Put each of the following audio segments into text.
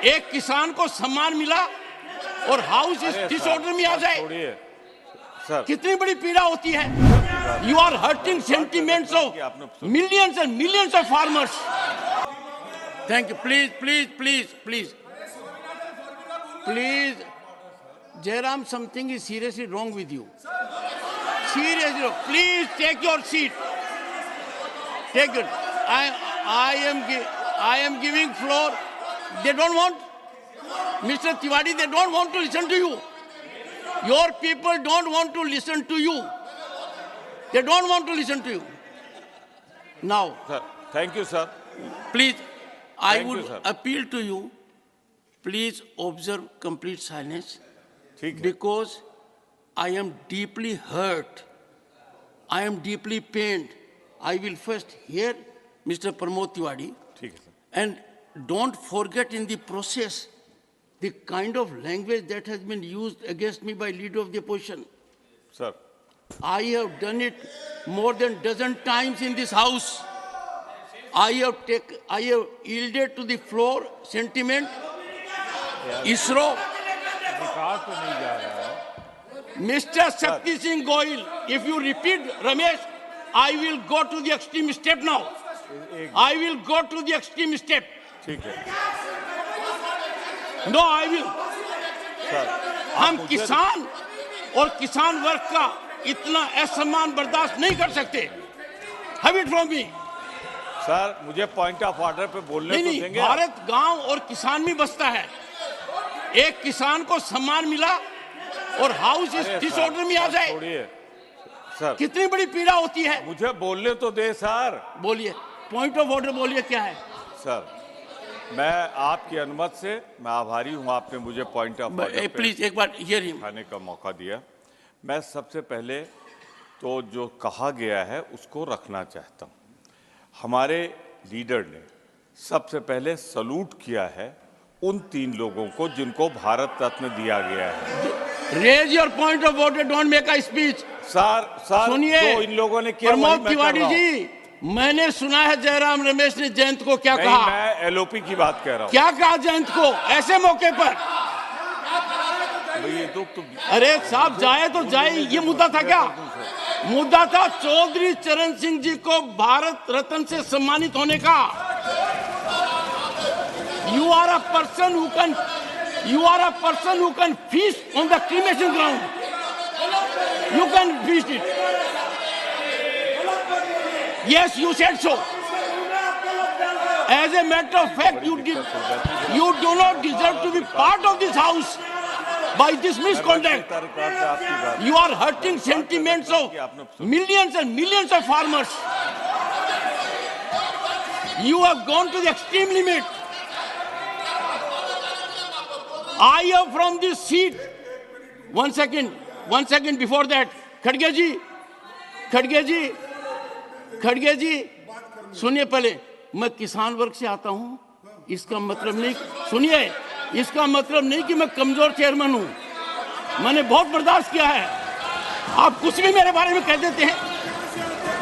एक किसान को सम्मान मिला और हाउस इस डिसऑर्डर में आ जाए, कितनी बड़ी पीड़ा होती है। You are hurting sentiments of millions and millions of farmers. Thank you. Please please please please please Jairam, something is seriously wrong with you. Seriously wrong. Please take your seat. Take it. I am giving floor. They don't want, Mr. Tiwari, they don't want to listen to you. Your people don't want to listen to you. They don't want to listen to you. Now. Sir, thank you, sir. Please, I would appeal to you, please observe complete silence. Because I am deeply hurt. I am deeply pained. I will first hear Mr. Pramod Tiwari. And don't forget in the process the kind of language that has been used against me by leader of the opposition. Sir. I have done it more than a dozen times in this house. I have yielded to the floor sentiment. ISRO. Mr. Shakti Singh Goyal, if you repeat Ramesh, I will go to the extreme step now. I will go to the extreme step. No, I will. हम किसान और किसान वर्ग का इतना असम्मान बर्दाश्त नहीं कर सकते. Have it from me. Sir, मुझे पॉइंट ऑफ ऑर्डर पे बोलने तो देंगे. भारत गांव और किसान में बसता है. एक किसान को सम्मान मिला और हाउस इस डिसऑर्डर में आ जाए, सर कितनी बड़ी पीड़ा होती है. मुझे बोलने तो दे सर. बोलिए, पॉइंट ऑफ ऑर्डर बोलिए क्या है. सर, मैं आपकी अनुमति से मैं आभारी हूं, आपने मुझे पॉइंट ऑफ ऑर्डर प्लीज एक बार हियर हिम खाने का मौका दिया. मैं सबसे पहले तो जो कहा गया है उसको रखना चाहता हूं. हमारे लीडर ने सबसे पहले सलूट किया है उन 3 लोगों को जिनको भारत रत्न दिया गया है. Raise your point of order, don't make a speech. Sir सुनिए, तो इन लोगों ने किया. प्रमोद तिवारी जी, मैंने सुना है जयराम रमेश ने जयंत को क्या कहा. मैं एलओपी की बात कह रहा हूं. क्या कहा जयंत को ऐसे मौके पर. अरे साहब, जाए तो जाए, ये मुद्दा था क्या. मुद्दा था चौधरी चरण सिंह जी को भारत रत्न से सम्मानित होने का. You are a person who can feast on the cremation ground. You can feast it. Yes, you said so. As a matter of fact, you do not deserve to be part of this house by this misconduct. You are hurting sentiments of millions and millions of farmers. You have gone to the extreme limit. I am from this seat. One second before that. खड़गे जी, सुनिए पहले. मैं किसान वर्ग से आता हूं. इसका मतलब नहीं, सुनिए, इसका मतलब नहीं कि मैं कमजोर चेयरमैन हूं. मैंने बहुत बर्दाश्त किया है. आप कुछ भी मेरे बारे में कह देते हैं.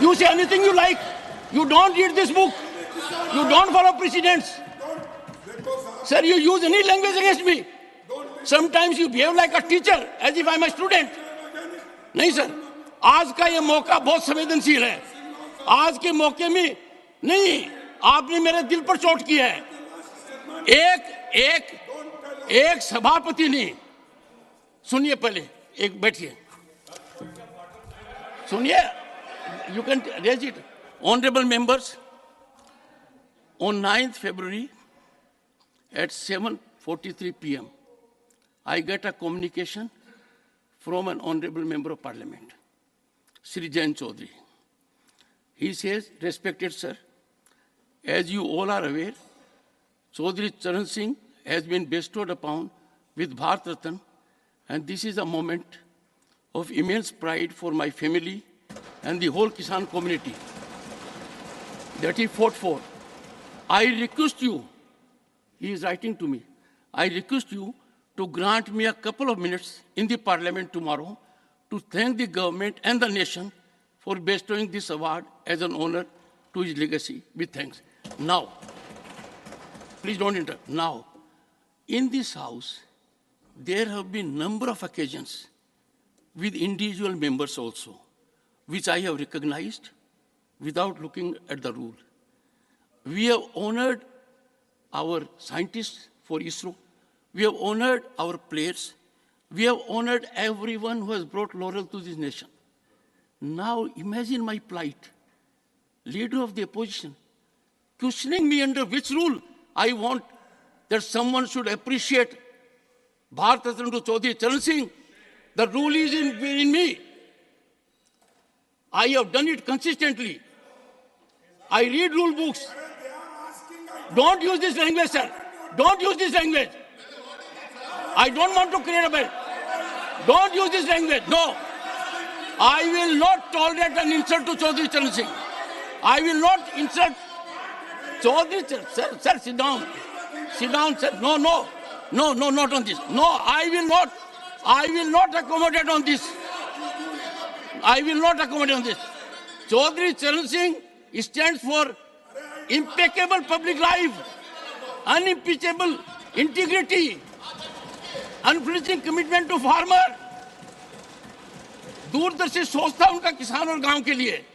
You say anything you like. You don't read this book. You don't follow precedents. Sir, you use any language against me. Sometimes you behave like a teacher as if I'm a student. नहीं sir, आज का ये मौका बहुत संवेदनशील है. आज के मौके में नहीं, आपने मेरे दिल पर चोट की है. एक सभापति ने, सुनिए पहले, एक बैठिए, सुनिए. You can raise it. Honorable members, on 9th February at 7:43 p.m. I get a communication from an honorable member of parliament, Shri Jayant Chaudhary. He says, respected sir, as you all are aware, Chaudhary Charan Singh has been bestowed upon with Bharat Ratna, and this is a moment of immense pride for my family and the whole Kisan community that he fought for. I request you, he is writing to me, I request you to grant me a couple of minutes in the parliament tomorrow to thank the government and the nation for bestowing this award as an honor to his legacy. With thanks. Now, please don't interrupt. Now, in this house, there have been number of occasions with individual members also, which I have recognized without looking at the rule. We have honored our scientists for ISRO. We have honored our players. We have honored everyone who has brought laurel to this nation. Now imagine my plight, leader of the opposition, questioning me under which rule I want that someone should appreciate Bharat Ratna to Chaudhary Charan Singh. The rule is in me. I have done it consistently. I read rule books. Don't use this language, sir. Don't use this language. I don't want to create a bell. Don't use this language. No. I will not tolerate an insult to Chaudhary Charan Singh. I will not insult Chaudhary Charan Singh. Sir, sit down. Sit down, sir. No, not on this. No, I will not accommodate on this. I will not accommodate on this. Chaudhary Charan Singh stands for impeccable public life, unimpeachable integrity, unflinching commitment to farmer. दूरदर्शी सोचता उनका किसान और गांव के लिए,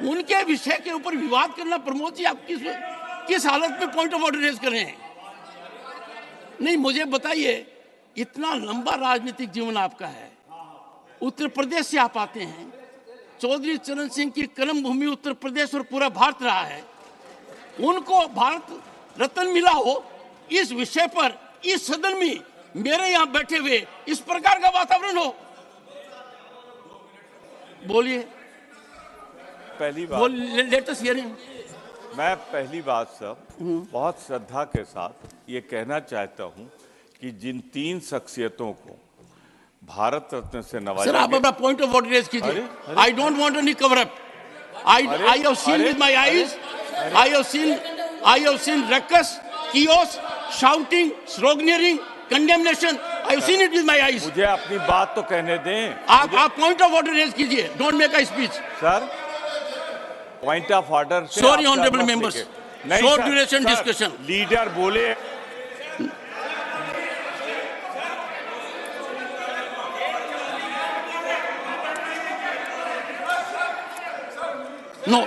उनके विषय के ऊपर विवाद करना। प्रमोद जी, आप किस हालत में पॉइंट ऑफ ऑर्डर रेज कर रहे हैं? नहीं, मुझे बताइए, इतना लंबा राजनीतिक जीवन आपका है, उत्तर प्रदेश से आप आते हैं, चौधरी चरण सिंह की कर्म भूमि उत्तर प्रदेश और पूरा भारत रहा है, उनको भारत रत्न मिला हो, इस विषय पर इस सदन में मेरे यहां बैठे हुए इस प्रकार का वातावरण हो? बोलिए। पहली बात, लेट अस हियर हिम। मैं पहली बात सब बहुत श्रद्धा के साथ ये कहना चाहता हूं कि जिन 3 शख्सियतों को भारत रत्न से नवाजा, सर आप अपना पॉइंट ऑफ ऑर्डर रेज कीजिए। I don't want any cover up. I have seen with my eyes, I have seen ruckus, chaos, shouting, sloganeering, condemnation. I have seen it with my eyes. मुझे अपनी बात तो कहने दें। आप point of order raise कीजिए, don't make a speech. Sir, point of order. Sorry honourable members, short duration discussion. Leader बोले। No,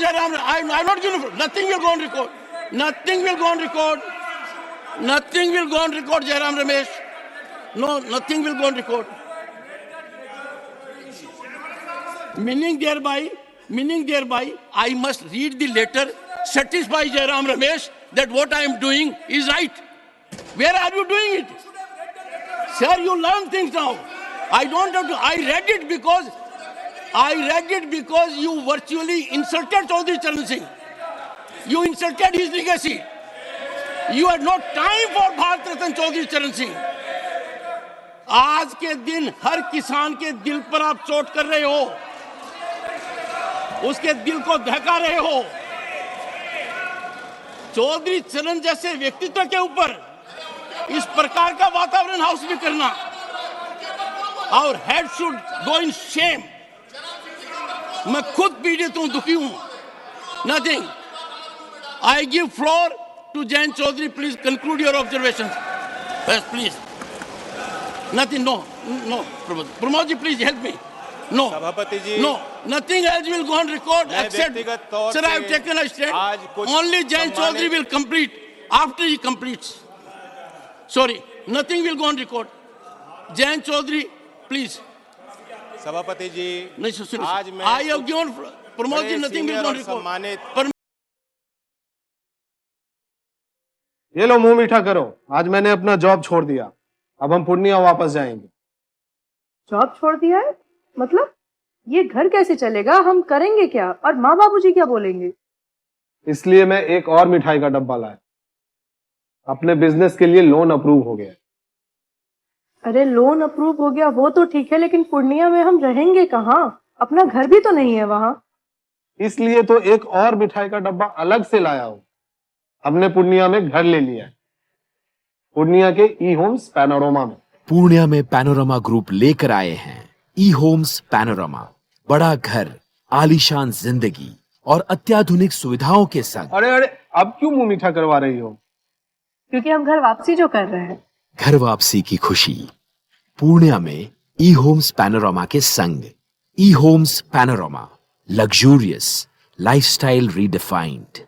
Jairam, I'm not going to. Nothing will go on record. Nothing will go on record. Nothing will go on record, Jairam Ramesh. No, nothing will go on record. Meaning thereby, I must read the letter, satisfy Jairam Ramesh that what I am doing is right. Where are you doing it? Sir, you learn things now. I don't have to. I read it because you virtually insulted Chaudhary Charan Singh. You insulted his legacy. You had no time for Bharat Ratna Chaudhary Charan Singh. आज के दिन हर किसान के दिल पर आप चोट कर रहे हो, उसके दिल को दहका रहे हो। चौधरी चरण जैसे व्यक्तित्व के ऊपर इस प्रकार का वातावरण हाउस में करना, और head should go in shame. मैं खुद पीड़ित हूं, दुखी हूं। Nothing. I give floor to Jayant Chaudhary. Please conclude your observation. बस please. Nothing. No, Pramod ji please help me. No सभापति जी, no, nothing else will go on record except, sir, I have taken a stand. Only Jayant Chaudhary will complete after he completes. Sorry, nothing will go on record. Jayant Chaudhary, please. सभापति जी, नहीं सुनिए, आज मैं I have given Pramod ji, nothing will go on record. सम्मानित, ये लो मुंह मीठा करो, आज मैंने अपना जॉब छोड़ दिया, अब हम पूर्णिया वापस जाएंगे। जॉब छोड़ दिया है? मतलब ये घर कैसे चलेगा? हम करेंगे क्या? और माँ बाबूजी क्या बोलेंगे? इसलिए मैं एक और मिठाई का डब्बा लाया। अपने बिजनेस के लिए लोन अप्रूव हो गया। अरे लोन अप्रूव हो गया वो तो ठीक है, लेकिन पूर्णिया में हम रहेंगे कहाँ? अपना घर भी तो नहीं है वहाँ। इसलिए तो एक और मिठाई का डब्बा अलग से लाया हूँ। हमने पूर्णिया में घर ले लिया है, पूर्णिया के ई होम्स पैनोरमा में। पूर्णिया में पैनोरमा ग्रुप लेकर आए हैं ई होम्स पैनोरमा। बड़ा घर, आलीशान जिंदगी और अत्याधुनिक सुविधाओं के संग। अरे अब क्यों मुंह मीठा करवा रही हो? क्योंकि हम घर वापसी जो कर रहे हैं। घर वापसी की खुशी पूर्णिया में ई होम्स पैनोरामा के संग। ई homes panorama, luxurious lifestyle redefined.